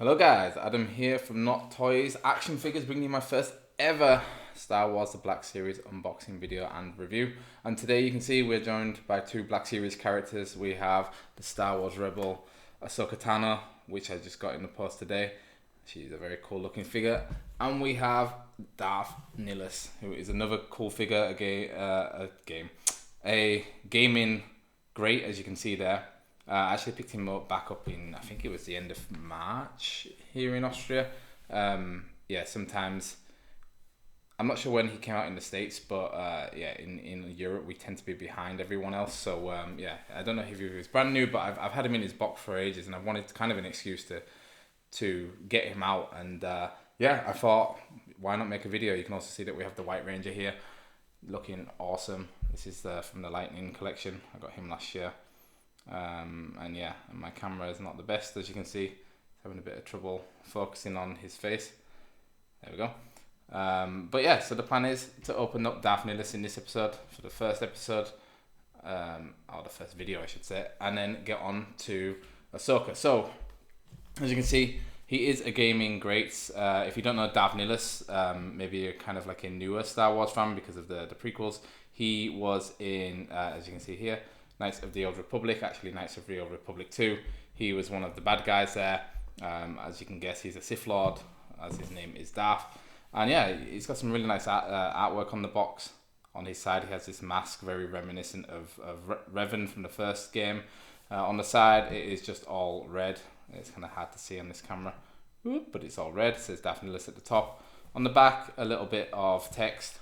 Hello guys, Adam here from Not Toys Action Figures, bringing you my first ever Star Wars The Black Series unboxing video and review. And today you can see we're joined by two Black Series characters. We have the Star Wars Rebel Ahsoka Tano, which I just got in the post today. She's a very cool looking figure. And we have Darth Nilihus, who is another cool figure, a gaming great, as you can see there. I actually picked him back up in, I think it was the end of March here in Austria. Sometimes, I'm not sure when he came out in the States, but in Europe we tend to be behind everyone else. So I don't know if he was brand new, but I've had him in his box for ages, and I wanted kind of an excuse to get him out. And I thought, why not make a video? You can also see that we have the White Ranger here, looking awesome. This is from the Lightning collection. I got him last year. And my camera is not the best, as you can see. It's having a bit of trouble focusing on his face. There we go. So the plan is to open up Darth Nilihus in this episode for the first episode, or the first video I should say, and then get on to Ahsoka. So as you can see, he is a gaming great. If you don't know Darth Nilihus, maybe you're kind of like a newer Star Wars fan because of the prequels. He was in, as you can see here, Knights of the Old Republic, actually Knights of the Old Republic 2. He was one of the bad guys there. As you can guess, he's a Sith Lord, as his name is Darth. And he's got some really nice artwork on the box. On his side, he has this mask, very reminiscent of Revan from the first game. On the side, it is just all red. It's kind of hard to see on this camera, but it's all red. It says Darth Nilihus at the top. On the back, a little bit of text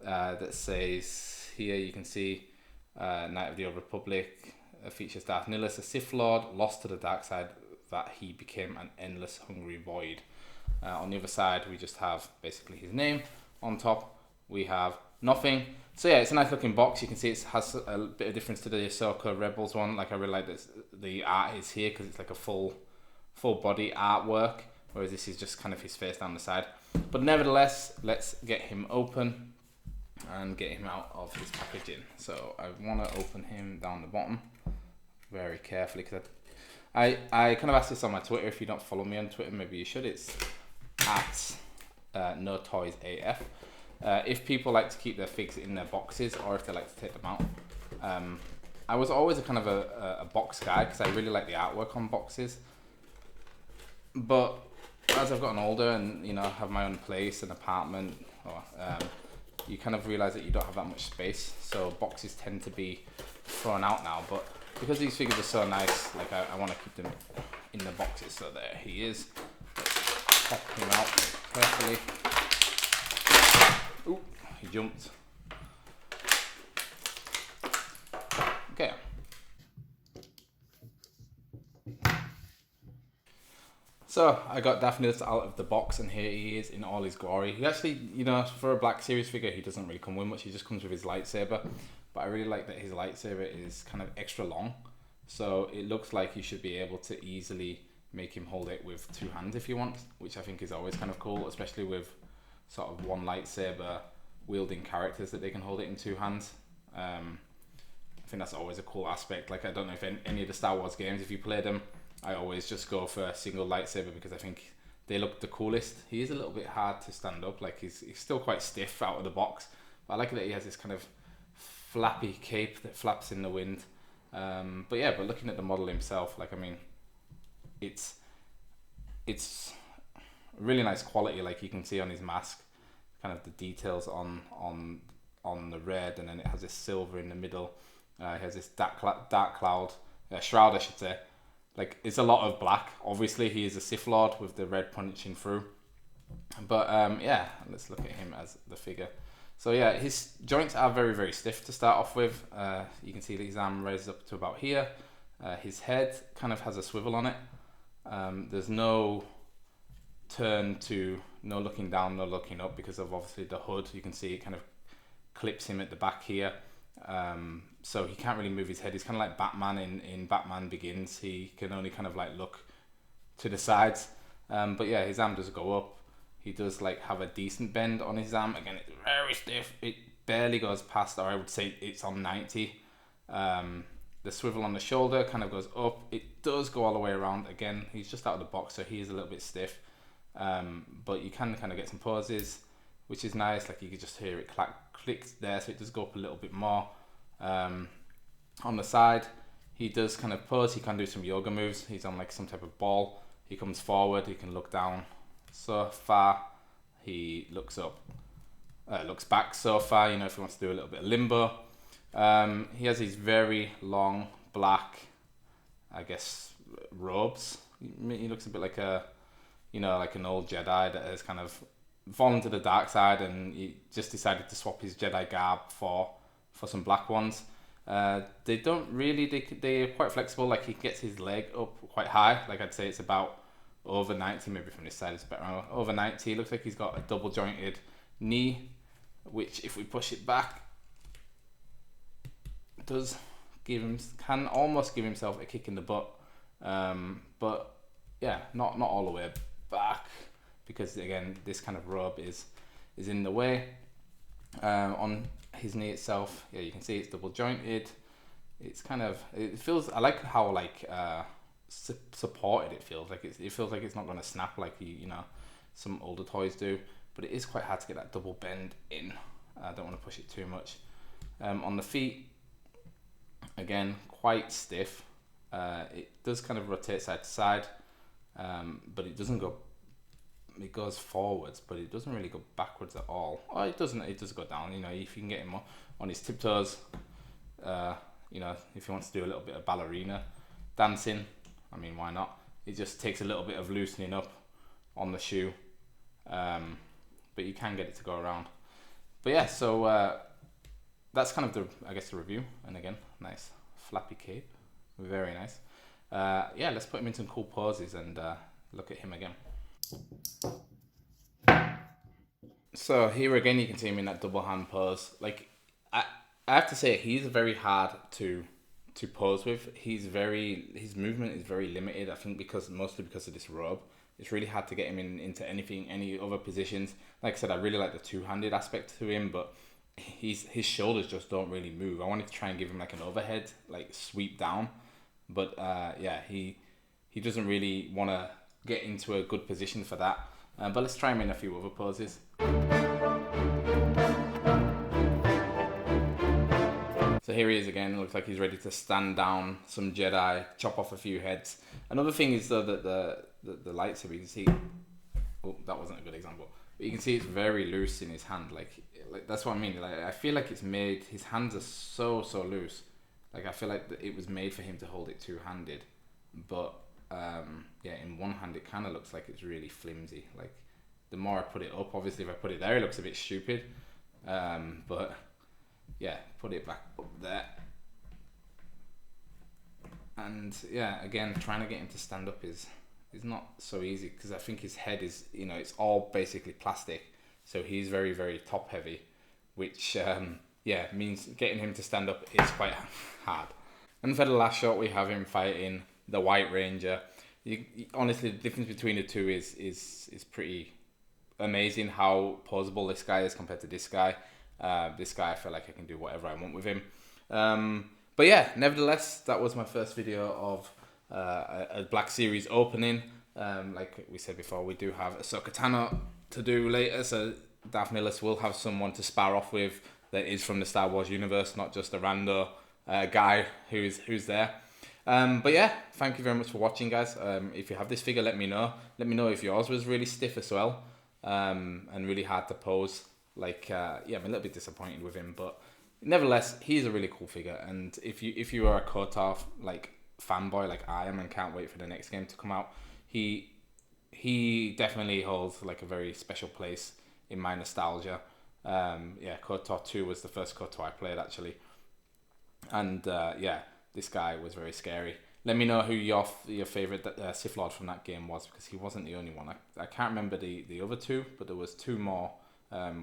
that says, here you can see, Knight of the Old Republic features Darth Nilihus, a Sith Lord, lost to the dark side, that he became an endless hungry void. On the other side, we just have basically his name. On top, we have nothing. So it's a nice looking box. You can see it has a bit of difference to the Ahsoka Rebels one. Like, I really like this. The art is here because it's like a full body artwork, whereas this is just kind of his face down the side. But nevertheless, let's get him open and get him out of his packaging. So I want to open him down the bottom very carefully, because I kind of asked this on my Twitter. If you don't follow me on Twitter, maybe you should. It's at No Toys AF. If people like to keep their figs in their boxes, or if they like to take them out. I was always a kind of a box guy, because I really like the artwork on boxes. But as I've gotten older and have my own place, an apartment, you kind of realize that you don't have that much space, so boxes tend to be thrown out now. But because these figures are so nice, like I want to keep them in the boxes. So there he is. Let's pop him out carefully. Ooh, he jumped. Okay. So I got Darth Nilihus out of the box, and here he is in all his glory. He actually, for a Black Series figure, he doesn't really come with much. He just comes with his lightsaber. But I really like that his lightsaber is kind of extra long. So it looks like you should be able to easily make him hold it with two hands if you want, which I think is always kind of cool, especially with sort of one lightsaber wielding characters, that they can hold it in two hands. I think that's always a cool aspect. Like, I don't know if any of the Star Wars games, if you play them, I always just go for a single lightsaber because I think they look the coolest. He is a little bit hard to stand up. Like, he's still quite stiff out of the box. But I like that he has this kind of flappy cape that flaps in the wind. But looking at the model himself, like, I mean, it's really nice quality. Like, you can see on his mask, kind of the details on the red, and then it has this silver in the middle. It has this dark cloud, shroud, I should say. Like, it's a lot of black. Obviously, he is a Sith Lord with the red punching through. But let's look at him as the figure. So his joints are very, very stiff to start off with. You can see that his arm raises up to about here. His head kind of has a swivel on it. There's no no looking down, no looking up, because of obviously the hood. You can see it kind of clips him at the back here. So he can't really move his head. He's kind of like Batman in Batman Begins. He can only kind of like look to the sides. His arm does go up. He does like have a decent bend on his arm. Again, it's very stiff. It barely goes past, or I would say it's on 90. The swivel on the shoulder kind of goes up. It does go all the way around. Again, he's just out of the box, so he is a little bit stiff. But you can kind of get some poses, which is nice. Like you can just hear it click there, so it does go up a little bit more. On the side, he does kind of pose. He can do some yoga moves. He's on like some type of ball. He comes forward. He can look down so far. He looks up, looks back so far. You know, if he wants to do a little bit of limbo. He has these very long black, I guess, robes. He looks a bit like like an old Jedi that has kind of fallen to the dark side, and he just decided to swap his Jedi garb for some black ones. They don't really, they're quite flexible. Like he gets his leg up quite high. Like I'd say it's about over 90, maybe from this side it's better. Over 90. It looks like he's got a double jointed knee, which if we push it back, does can almost give himself a kick in the butt, but yeah, not all the way back, because again this kind of robe is in the way. On his knee itself, yeah, you can see it's double jointed. It's kind of, it feels, I like how like supported it feels. Like it feels like it's not going to snap like some older toys do, but it is quite hard to get that double bend in. I don't want to push it too much. On the feet, again, quite stiff. It does kind of rotate side to side, but it doesn't go, it goes forwards, but it doesn't really go backwards at all. Oh, it doesn't, it does go down. If you can get him on his tiptoes, if he wants to do a little bit of ballerina dancing, I mean, why not? It just takes a little bit of loosening up on the shoe, but you can get it to go around. But yeah, so that's kind of the review. And again, nice flappy cape, very nice. Yeah, let's put him in some cool poses and look at him again. So here again, you can see him in that double hand pose. Like I have to say, he's very hard to pose with. His movement is very limited. I think mostly because of this robe. It's really hard to get him into any other positions. Like I said, I really like the two-handed aspect to him, but his shoulders just don't really move. I wanted to try and give him like an overhead, like sweep down, but yeah, he doesn't really want to get into a good position for that. But let's try him in a few other poses. So here he is again. It looks like he's ready to stand down some Jedi, chop off a few heads. Another thing is though that the lightsaber, you can see, oh, that wasn't a good example, but you can see it's very loose in his hand. Like that's what I mean. Like I feel like it's made, his hands are so loose. Like I feel like it was made for him to hold it two-handed, but yeah, in one hand it kind of looks like it's really flimsy. Like the more I put it up, obviously if I put it there it looks a bit stupid, but yeah, put it back up there, and yeah, again, trying to get him to stand up is not so easy, because I think his head is, it's all basically plastic, so he's very top heavy, which yeah, means getting him to stand up is quite hard. And for the last shot, we have him fighting the White Ranger. Honestly, the difference between the two is pretty amazing. How posable this guy is compared to this guy. This guy, I feel like I can do whatever I want with him. But yeah, nevertheless, that was my first video of a Black Series opening. Like we said before, we do have Ahsoka Tano to do later, so Darth Nilihus will have someone to spar off with that is from the Star Wars universe, not just a rando guy who's there. But yeah, thank you very much for watching, guys. If you have this figure, let me know. Let me know if yours was really stiff as well, and really hard to pose. Like, yeah, I'm a little bit disappointed with him, but nevertheless, he's a really cool figure. And if you are a KOTOR like fanboy like I am and can't wait for the next game to come out, he definitely holds like a very special place in my nostalgia. Yeah, KOTOR 2 was the first KOTOR I played actually, and yeah, this guy was very scary. Let me know who your favorite Sith Lord from that game was, because he wasn't the only one. I can't remember the other two, but there was two more,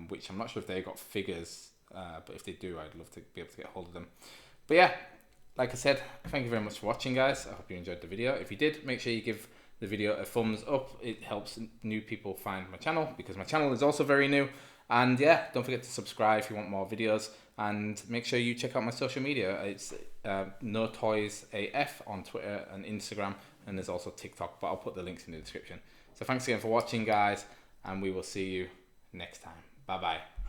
which I'm not sure if they got figures, but if they do, I'd love to be able to get hold of them. But yeah, like I said, thank you very much for watching, guys. I hope you enjoyed the video. If you did, make sure you give the video a thumbs up. It helps new people find my channel, because my channel is also very new. And yeah, don't forget to subscribe if you want more videos. And make sure you check out my social media. It's No Toys AF on Twitter and Instagram. And there's also TikTok, but I'll put the links in the description. So thanks again for watching, guys. And we will see you next time. Bye-bye.